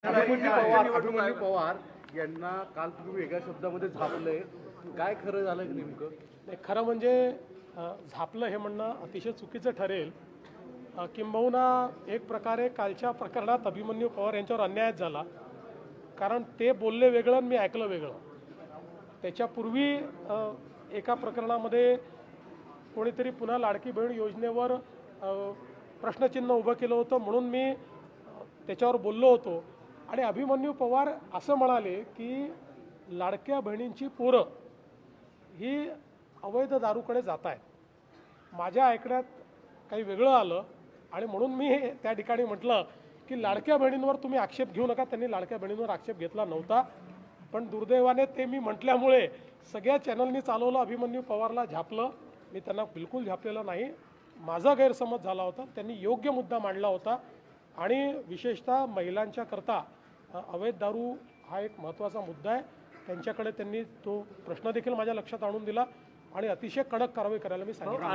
अभिमन्यू पवार यांना काल तुम्ही वेगळ्या शब्दामध्ये झापलंय, काय खरं झालं नेमकं? नाही, खरं म्हणजे झापलं हे म्हणणं अतिशय चुकीचं ठरेल. किंबहुना एक प्रकारे कालच्या प्रकरणात अभिमन्यू पवार यांच्यावर अन्यायच झाला, कारण ते बोलले वेगळं आणि मी ऐकलं वेगळं. त्याच्यापूर्वी एका प्रकरणामध्ये कोणीतरी पुन्हा लाडकी बहीण योजनेवर प्रश्नचिन्ह उभं केलं होतं, म्हणून मी त्याच्यावर बोललो होतो. आणि अभिमन्यू पवार असं म्हणाले की लाडक्या बहिणींची पोरं ही अवैध दारूकडे जात आहेत. माझ्या ऐकण्यात काही वेगळं आलं आणि म्हणून मी त्या ठिकाणी म्हटलं की लाडक्या बहिणींवर तुम्ही आक्षेप घेऊ नका. त्यांनी लाडक्या बहिणींवर आक्षेप घेतला नव्हता, पण दुर्दैवाने ते मी म्हटल्यामुळे सगळ्या चॅनलनी चालवलं, अभिमन्यू पवारला झापलं. मी त्यांना बिलकुल झापलेलं नाही. माझा गैरसमज झाला होता. त्यांनी योग्य मुद्दा मांडला होता आणि विशेषतः महिलांच्या करता अवैध दारू हा एक महत्त्वाचा मुद्दा आहे. त्यांच्याकडे त्यांनी तो प्रश्न देखील माझ्या लक्षात आणून दिला आणि अतिशय कडक कारवाई करायला मी सांगितलं.